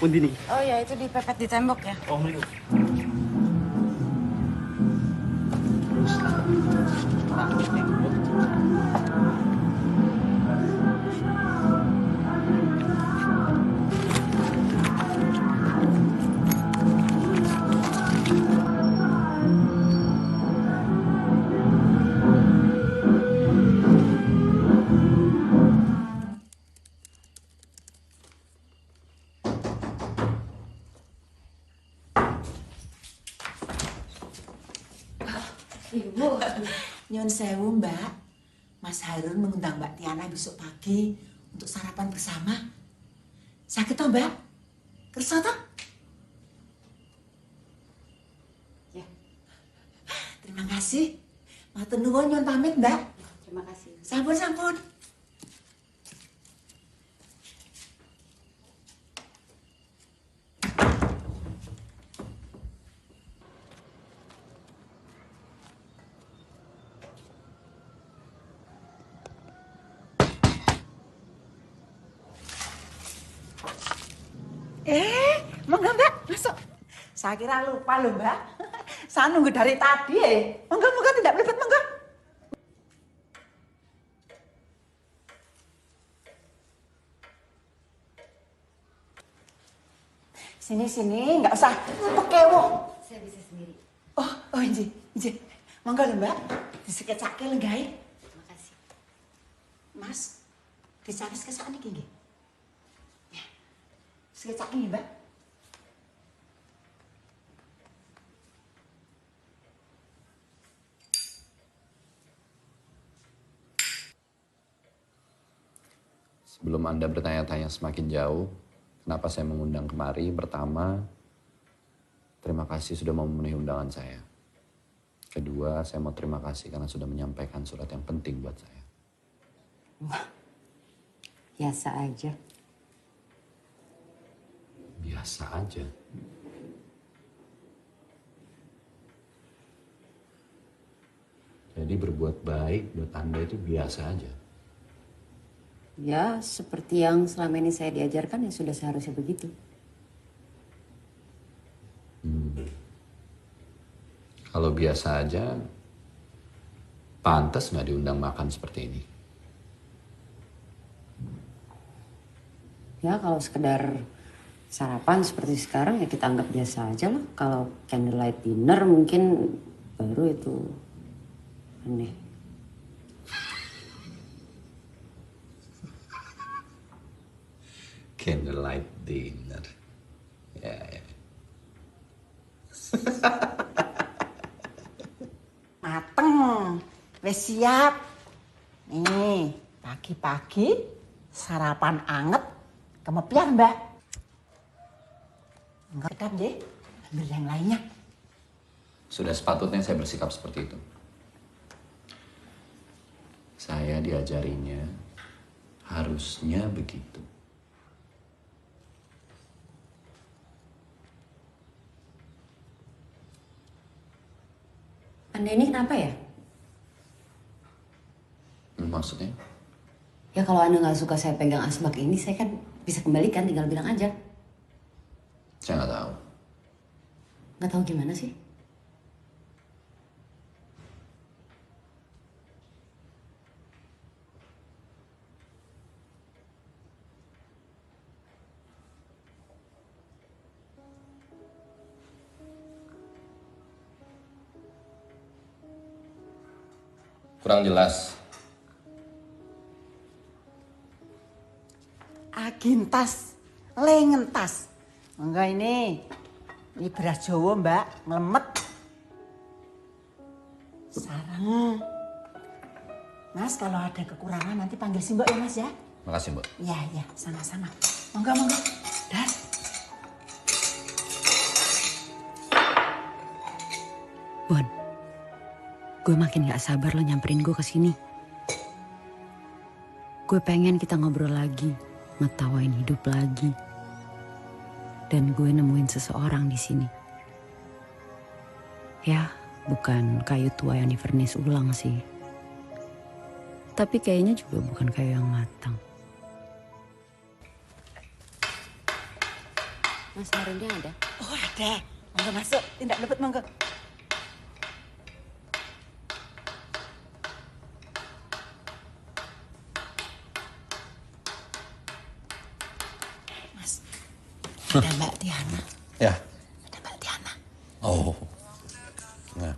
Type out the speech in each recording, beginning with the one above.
pundi nih? Oh ya, itu dipepet di tembok ya. Oh, ini. Ibu, nyun sewu Mbak. Mas Harun mengundang Mbak Tiana besok pagi untuk sarapan bersama. Sakit toh Mbak? Kersa toh? Ya. Terima kasih. Matur nuwun nyun pamit Mbak. Terima kasih. Sampun. Monggo Mbak, masuk. Saya kira lupa loh Mbak. Saya nunggu dari tadi Monggo tidak melipet monggo. Sini, nggak usah pekewo. Saya bisa sendiri. Oh, inji. Monggo lho Mbak, disekecake lenggahe. Terima kasih. Mas, dicawis kesak niki nggih. Ya. Sekecake nggih, Mbak. Sebelum Anda bertanya-tanya semakin jauh, kenapa saya mengundang kemari? Pertama, terima kasih sudah mau memenuhi undangan saya. Kedua, saya mau terima kasih karena sudah menyampaikan surat yang penting buat saya. Biasa aja. Biasa aja. Jadi berbuat baik buat Anda itu biasa aja. Ya, seperti yang selama ini saya diajarkan ya sudah seharusnya begitu. Kalau biasa aja, pantas nggak diundang makan seperti ini. Ya, kalau sekedar sarapan seperti sekarang ya kita anggap biasa aja lah. Kalau candlelight dinner mungkin baru itu aneh. Candlelight dinner. Ya. Mateng. Wis siap. Nih, pagi-pagi sarapan anget kemepian, Mbak. Enggak sedap deh. Ambil yang lainnya. Sudah sepatutnya saya bersikap seperti itu. Saya diajarinya harusnya begitu. Anda ini kenapa ya? Maksudnya? Ya kalau Anda nggak suka saya pegang asbak ini, saya kan bisa kembalikan, tinggal bilang aja. Saya nggak tahu. Nggak tahu gimana sih? Kurang jelas. Agintas, lengentas. Enggak ini beras Jawa, Mbak, ngelemet. Sarang. Mas, kalau ada kekurangan nanti panggil si Mbak ya, Mas ya. Makasih, Mbak. Iya, sama-sama. Monggo. Dar. Bon, gue makin gak sabar lo nyamperin gue ke sini. Gue pengen kita ngobrol lagi, ngetawain hidup lagi. Dan gue nemuin seseorang di sini. Ya, bukan kayu tua yang di-furnish ulang sih. Tapi kayaknya juga bukan kayu yang matang. Mas Harunnya ada? Oh ada. Monggo masuk, tindak lepet monggo. Mas, ada Mbak Tiana. Ya. Ada Mbak Tiana. Oh. Nah.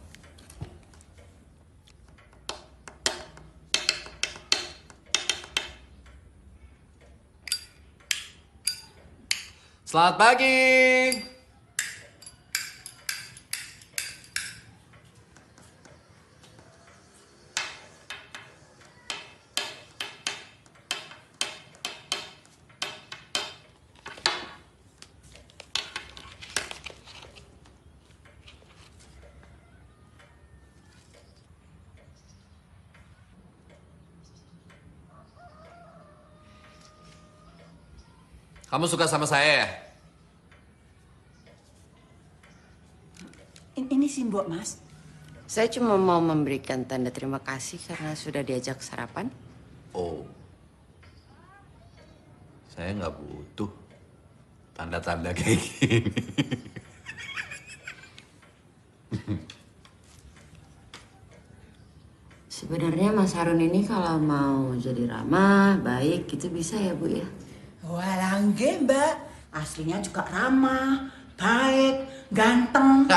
Selamat pagi. Kamu suka sama saya ya? Ini simbol Mas. Saya cuma mau memberikan tanda terima kasih karena sudah diajak sarapan. Oh. Saya nggak butuh tanda-tanda kayak gini. Sebenarnya Mas Harun ini kalau mau jadi ramah, baik gitu bisa ya Bu ya? Walah nggih, Mbak. Aslinya juga ramah, baik, ganteng.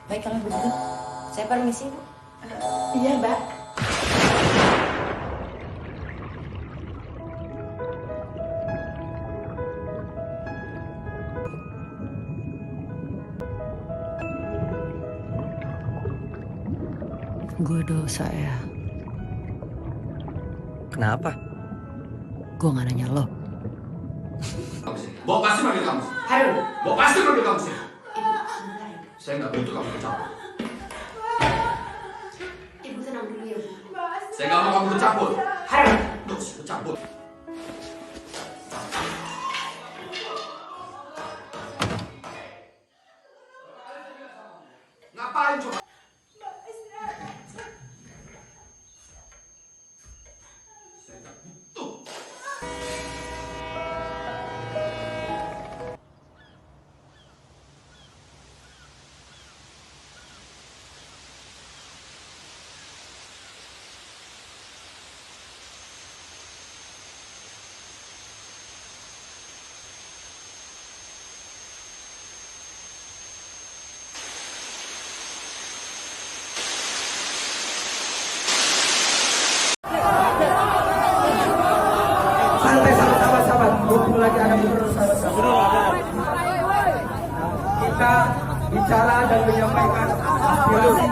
Baik kalau begitu, saya permisi Bu. Iya, Mbak. Gue dosa ya. Kenapa? Gue gak nanya lo. Bawa pasti manggil kamu. Harun. Bawa pasti manggil kamu sih. Saya nggak butuh kamu bercampur. Ibu tenang dulu ya Bu. Saya nggak mau kamu bercampur. Harun. Terus bercampur. Ngapain coba? Saya nggak butuh. Santai sahabat-sahabat, mumpung lagi ada beberapa sahabat-sahabat. Kita bicara dan menyampaikan aspirasi.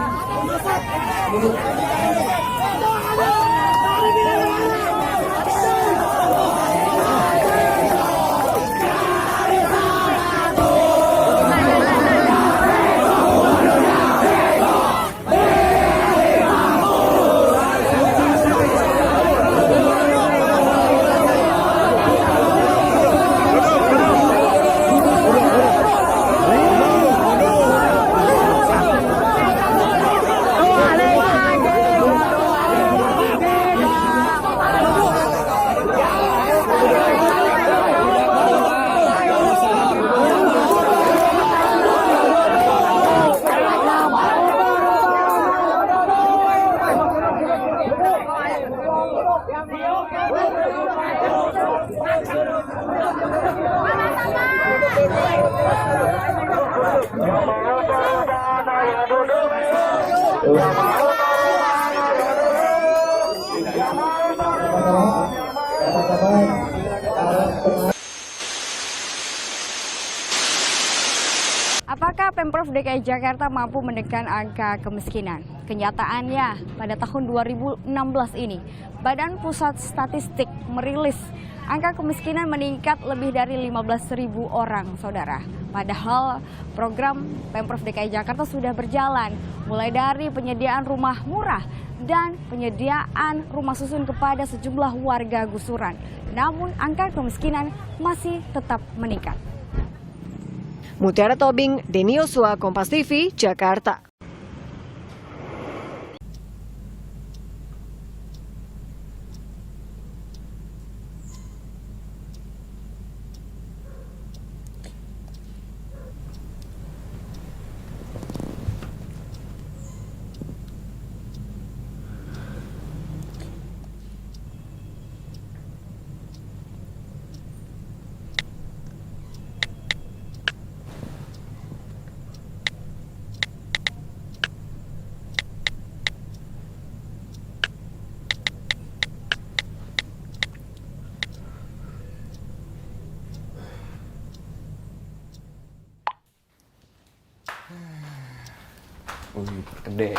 Apakah Pemprov DKI Jakarta mampu menekan angka kemiskinan? Kenyataannya, pada tahun 2016 ini, Badan Pusat Statistik merilis angka kemiskinan meningkat lebih dari 15.000 orang, saudara. Padahal program Pemprov DKI Jakarta sudah berjalan, mulai dari penyediaan rumah murah dan penyediaan rumah susun kepada sejumlah warga gusuran. Namun angka kemiskinan masih tetap meningkat. Mutiara Tobing, Denny Yosua, Kompas TV, Jakarta. Gede.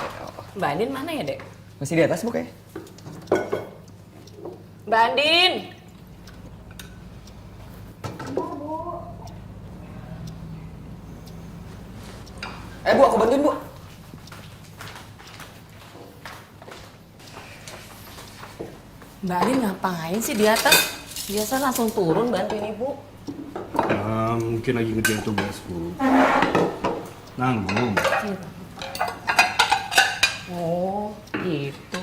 Mbak Andin mana ya, Dek? Masih di atas, Bu, kayak? Mbak Andin! Bu, aku bantuin, Bu. Mbak Andin ngapain sih di atas? Biasa langsung turun bantuin Ibu. Mungkin lagi ngerjain tugas, Bu. Nanggung. Oh, gitu.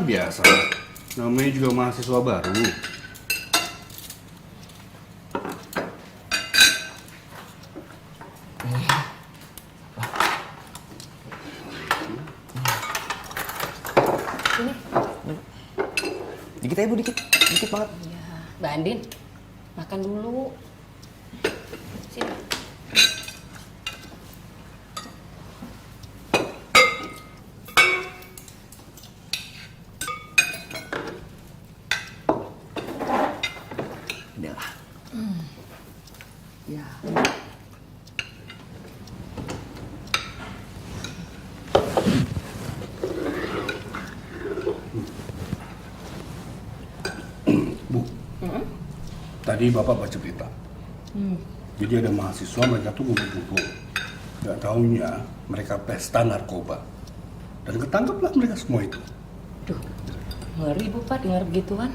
Biasa. Namanya juga mahasiswa baru. Dikit aja, Bu, dikit. Dikit banget. Ya, Mbak Andin, makan dulu. Sini. Udah lah. Ya. Bu, tadi Bapak baca berita. Jadi ada mahasiswa mereka tuh ngumpul-ngumpul. Gak taunya mereka pesta narkoba. Dan ketangkaplah mereka semua itu. Duh, ngeri Bu Pak dengar begituan.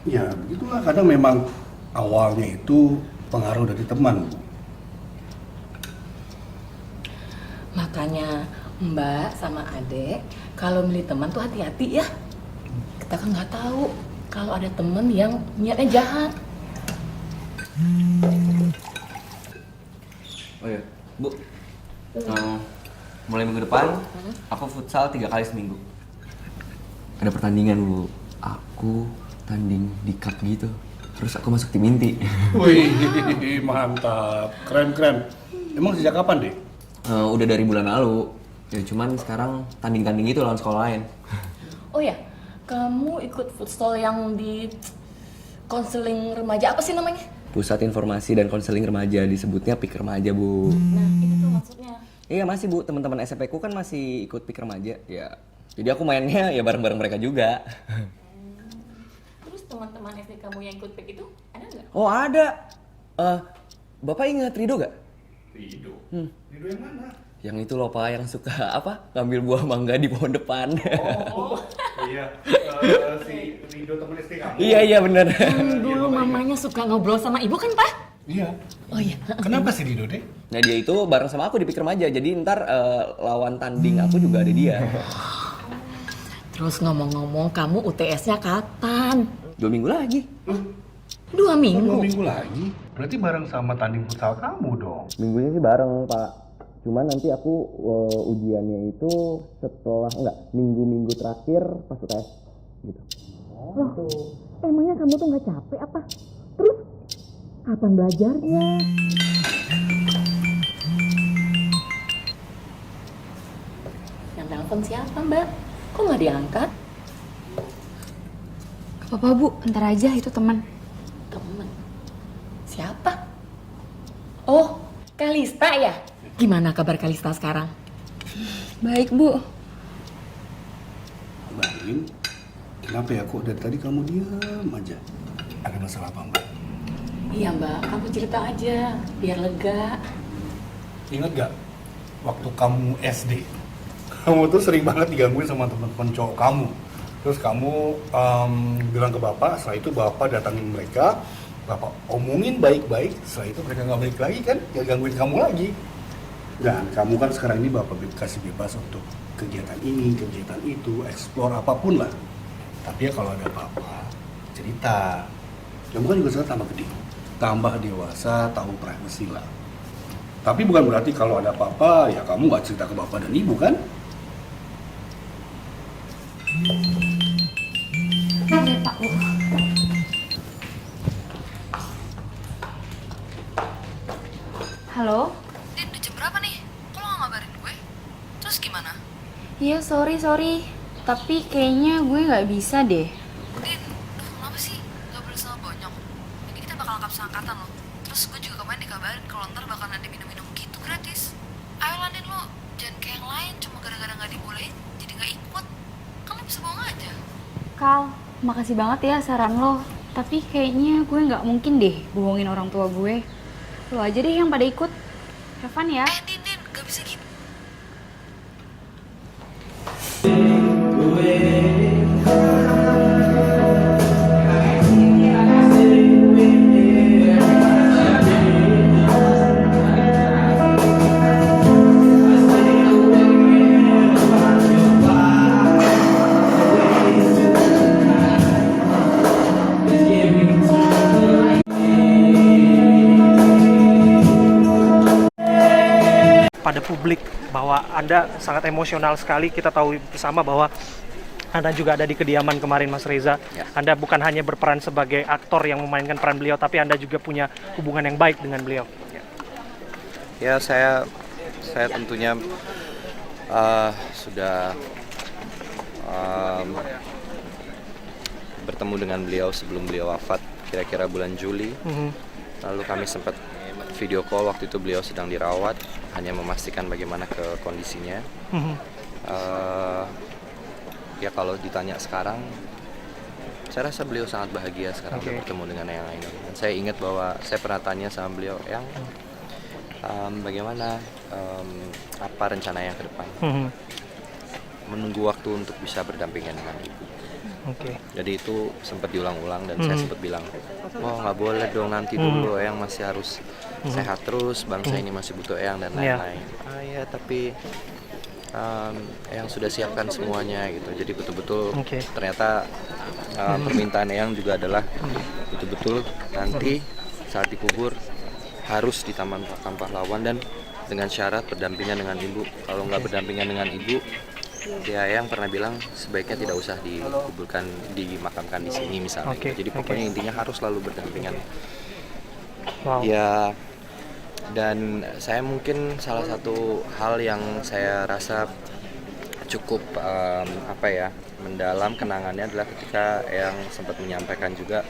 Ya, begitulah. Kadang memang awalnya itu pengaruh dari teman, Bu. Makanya Mbak sama Adek, kalau milih teman tuh hati-hati ya. Kita kan nggak tahu kalau ada temen yang niatnya jahat. Oh iya, Bu. Mulai minggu depan, aku futsal 3 kali seminggu. Ada pertandingan, Bu. Aku tanding di cup gitu. Terus aku masuk tim inti. Wih, mantap. Keren-keren. Emang sejak kapan, deh? Udah dari bulan lalu. Ya cuman sekarang tanding-tanding gitu lawan sekolah lain. Oh ya, kamu ikut futsal yang di konseling remaja apa sih namanya? Pusat Informasi dan Konseling Remaja, disebutnya PIK Remaja, Bu. Nah, itu tuh maksudnya. Iya masih, Bu. Teman-teman SMP ku kan masih ikut PIK Remaja. Ya. Jadi aku mainnya ya bareng-bareng mereka juga. Terus teman-teman SD kamu yang ikut PIK itu ada nggak? Oh, ada. Bapak ingat Rido gak? Rido. Rido yang mana? Yang itu loh, Pak, yang suka apa? Ngambil buah mangga di pohon depan. Oh, iya. Si Rido temen istri kamu. Iya, bener. Dulu mamanya suka ngobrol sama ibu kan, Pak? Iya. Oh iya. Kenapa sih Rido, deh? Nah, dia itu bareng sama aku di PIK Remaja. Jadi ntar lawan tanding aku juga ada dia. Terus ngomong-ngomong, kamu UTS-nya kapan? 2 minggu lagi. 2 minggu? 2 minggu lagi? Berarti bareng sama tanding futsal kamu dong? Minggunya sih bareng, Pak. Cuman nanti aku ujiannya itu minggu-minggu terakhir pas UTS gitu. Loh, emangnya kamu tuh nggak capek apa? Terus kapan belajarnya? Yang telepon siapa, Mbak? Kok nggak diangkat? Gak apa-apa Bu, ntar aja itu teman. Temen? Siapa? Oh, Kalista ya? Gimana kabar Kalista sekarang? Baik Bu. Mbak Lin, kenapa ya kok dari tadi kamu diam aja? Ada masalah apa, Mbak? Iya Mbak, kamu cerita aja, biar lega. Ingat gak, waktu kamu SD, kamu tuh sering banget digangguin sama teman-teman cowok kamu. Terus kamu bilang ke bapak, setelah itu bapak datangin mereka, Bapak omongin baik-baik, setelah itu mereka nggak balik lagi kan, nggak gangguin kamu lagi. Dan kamu kan sekarang ini Bapak kasih bebas untuk kegiatan ini, kegiatan itu, explore apapun lah. Tapi ya kalau ada apa-apa, cerita. Kamu kan juga sekarang tambah gede, tambah dewasa, tahu privacy lah. Tapi bukan berarti kalau ada apa-apa, ya kamu nggak cerita ke Bapak dan Ibu kan? Iya Pak, Bu. Halo? Din, udah jam berapa nih? Kok lo gak ngabarin gue? Terus gimana? Iya, sorry. Tapi kayaknya gue nggak bisa deh. Din, duh kenapa sih? Gak boleh sama bonyok. Ini kita bakal angkat seangkatan loh. Terus gue juga kemarin dikabarin kalau ntar bakal ada minum-minum gitu gratis. Ayo lah Din, lo jangan kayak yang lain cuma gara-gara gak dibolehin jadi gak ikut. Kan lo bisa bohong aja. Kal, makasih banget ya saran lo. Tapi kayaknya gue nggak mungkin deh bohongin orang tua gue. Lo aja deh yang pada ikut. Have fun ya. Din, gak bisa gitu. Pada publik bahwa Anda sangat emosional sekali. Kita tahu bersama bahwa Anda juga ada di kediaman kemarin, Mas Reza. Ya. Anda bukan hanya berperan sebagai aktor yang memainkan peran beliau, tapi Anda juga punya hubungan yang baik dengan beliau. Ya, saya tentunya sudah bertemu dengan beliau sebelum beliau wafat, kira-kira bulan Juli. Lalu kami sempat video call, waktu itu beliau sedang dirawat, hanya memastikan bagaimana kondisinya. Ya kalau ditanya sekarang, saya rasa beliau sangat bahagia sekarang udah bertemu dengan Eyang Ainun. Dan saya ingat bahwa saya pernah tanya sama beliau, Eyang, bagaimana apa rencana yang ke depan? Menunggu waktu untuk bisa berdampingan dengan ibu. Jadi itu sempat diulang-ulang dan saya sempat bilang, oh nggak boleh dong, nanti dulu Eyang masih harus sehat terus, bangsa ini masih butuh Eyang dan lain-lain. Ya tapi Eyang sudah siapkan semuanya gitu. Jadi betul-betul ternyata permintaan Eyang juga adalah betul-betul nanti saat dikubur harus di Taman Makam Pahlawan dan dengan syarat berdampingan dengan ibu. Kalau nggak berdampingan dengan ibu, ya Eyang pernah bilang sebaiknya tidak usah dikuburkan, dimakamkan di sini misalnya. Jadi pokoknya intinya harus selalu berdampingan. Ya, dan saya mungkin salah satu hal yang saya rasa cukup mendalam kenangannya adalah ketika Eyang sempat menyampaikan juga,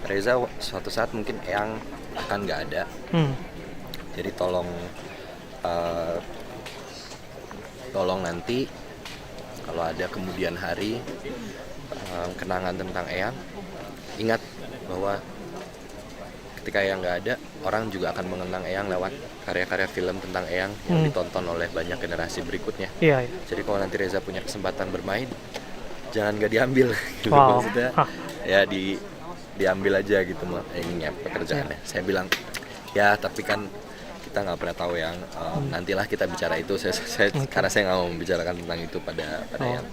Reza, suatu saat mungkin Eyang akan nggak ada. Jadi tolong nanti kalau ada kemudian hari kenangan tentang Eyang, ingat bahwa ketika Eyang nggak ada, orang juga akan mengenang Eyang lewat karya-karya film tentang Eyang yang ditonton oleh banyak generasi berikutnya. Jadi kalau nanti Reza punya kesempatan bermain, jangan nggak diambil gitu. Maksudnya ya diambil aja gitu ininya pekerjaannya. Saya bilang ya tapi kan kita nggak pernah tahu yang nantilah kita bicara itu. Karena saya nggak mau membicarakan tentang itu pada yang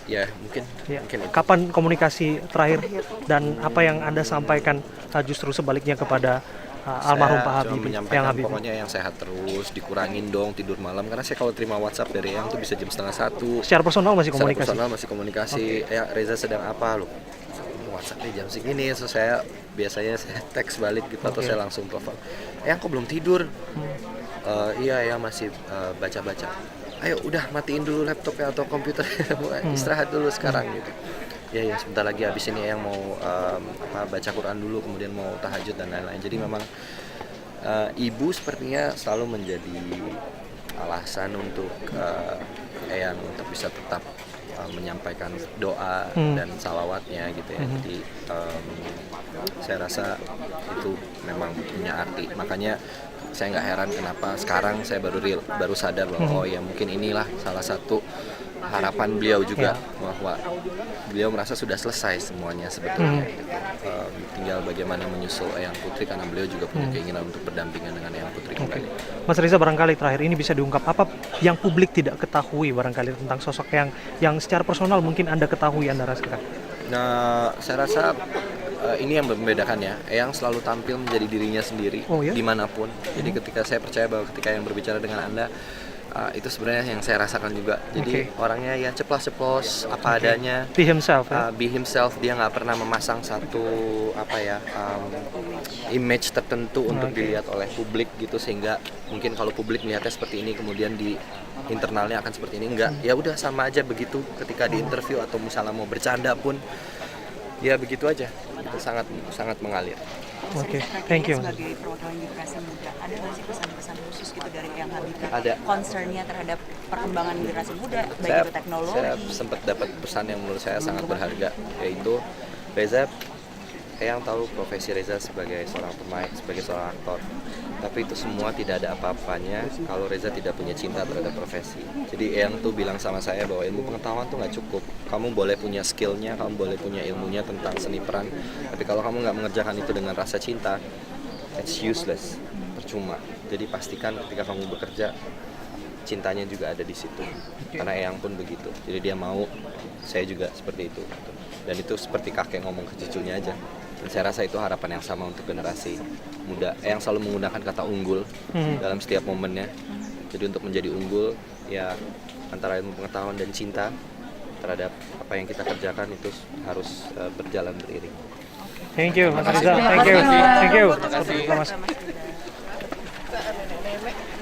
ya mungkin itu. Kapan komunikasi terakhir dan apa yang Anda sampaikan justru sebaliknya kepada almarhum Pak Habibie? Menyampaikan pokoknya yang sehat terus, dikurangin dong tidur malam, karena saya kalau terima WhatsApp dari Eyang tuh bisa jam 12:30. Secara personal masih komunikasi? Secara personal masih komunikasi. Ya Reza sedang apa lu? WhatsApp jam segini, so saya biasanya saya teks balik gitu atau saya langsung telepon. Eyang kok belum tidur? Iya ya masih baca-baca. Ayo udah matiin dulu laptopnya atau komputernya, istirahat dulu sekarang gitu. Ya sebentar lagi habis ini Eyang mau baca Quran dulu, kemudian mau tahajud dan lain-lain. Jadi memang ibu sepertinya selalu menjadi alasan untuk Eyang untuk bisa tetap menyampaikan doa dan salawatnya gitu ya. Jadi saya rasa itu memang punya arti. Makanya saya nggak heran kenapa sekarang saya baru sadar bahwa oh ya mungkin inilah salah satu harapan beliau juga bahwa beliau merasa sudah selesai semuanya sebetulnya. Tinggal bagaimana menyusul Eyang Putri karena beliau juga punya keinginan untuk berdampingan dengan Eyang Putri kembali. Mas Reza, barangkali terakhir ini bisa diungkap apa yang publik tidak ketahui barangkali tentang sosok yang secara personal mungkin Anda ketahui, Anda rasakan? Nah, saya rasa ini yang membedakan ya. Eyang selalu tampil menjadi dirinya sendiri dimanapun. Jadi ketika saya percaya bahwa ketika yang berbicara dengan Anda itu sebenarnya yang saya rasakan juga. Jadi orangnya yang ceplos-ceplos apa adanya. Be himself. Be himself. Dia nggak pernah memasang satu image tertentu untuk dilihat oleh publik gitu, sehingga mungkin kalau publik melihatnya seperti ini kemudian di internalnya akan seperti ini. Enggak, ya udah sama aja begitu ketika di interview atau misalnya mau bercanda pun ya begitu aja. Itu sangat mengalir. Oke, thank you. Sebagai perwakilan generasi muda, ada nggak sih pesan-pesan khusus gitu dari Eyang Habibie? Ada. Concernnya terhadap perkembangan generasi muda, baik itu teknologi. Saya sempat dapat pesan yang menurut saya sangat berharga, yaitu Reza, Eyang tahu profesi Reza sebagai seorang pemain, sebagai seorang aktor. Tapi itu semua tidak ada apa-apanya kalau Reza tidak punya cinta terhadap profesi. Jadi Eyang tuh bilang sama saya bahwa ilmu pengetahuan tuh nggak cukup. Kamu boleh punya skillnya, kamu boleh punya ilmunya tentang seni peran. Tapi kalau kamu nggak mengerjakan itu dengan rasa cinta, it's useless, percuma. Jadi pastikan ketika kamu bekerja, cintanya juga ada di situ. Karena Eyang pun begitu. Jadi dia mau, saya juga seperti itu. Dan itu seperti kakek ngomong ke cucunya aja. Dan saya rasa itu harapan yang sama untuk generasi muda. Yang selalu menggunakan kata unggul dalam setiap momennya. Jadi untuk menjadi unggul, ya antara ilmu pengetahuan dan cinta terhadap apa yang kita kerjakan itu harus berjalan beriring. Thank you, Mas Reza. Thank you. Mas.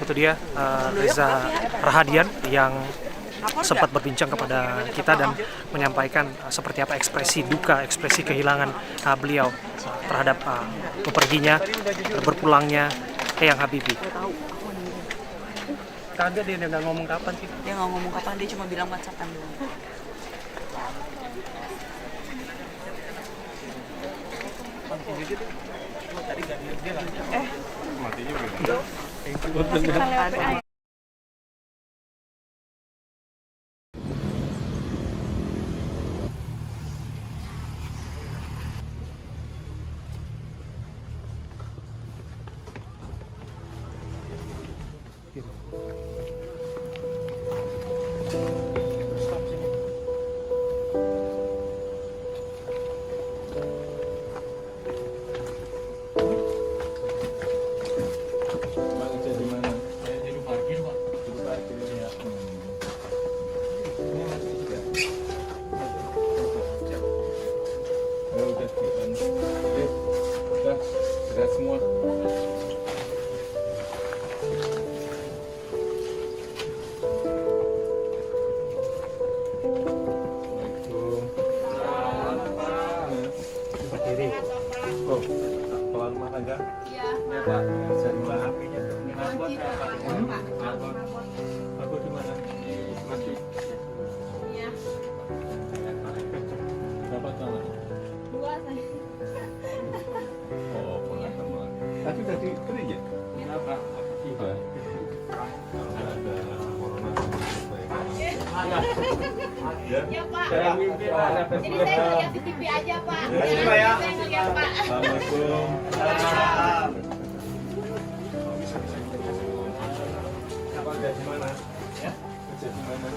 Itu dia Reza Rahadian yang sempat berbincang kepada kita dan menyampaikan seperti apa ekspresi duka, ekspresi kehilangan beliau terhadap beperginya, berpulangnya Eyang Habibie. Kagak, dia nggak ngomong kapan sih? Dia nggak ngomong kapan, dia cuma bilang WhatsApp-an doang. Matinya semua. Oh, keluar rumah aja? Iya. Ya Pak, saya buat HP-nya tuh. Kenapa? Aku di mana? Masih. Iya. Dapat mana? 2 saya. Oh, pulang teman. Tapi tadi kerja? Kenapa? Tiba. Kalau ada corona ya, Pak. Jadi saya ngeliat di TV aja, Pak. Saya ngeliat, Pak. Assalamualaikum. Kerja di mana? Ya? Kerja di mana?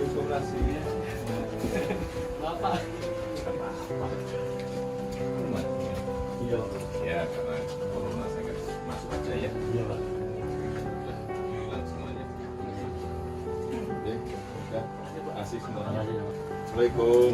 Informasi. Bapak. Iya. Ya, karena corona saya masuk aja ya. Iya, Pak. Hilang semuanya. Oke, udah. Asik semuanya. Assalamualaikum.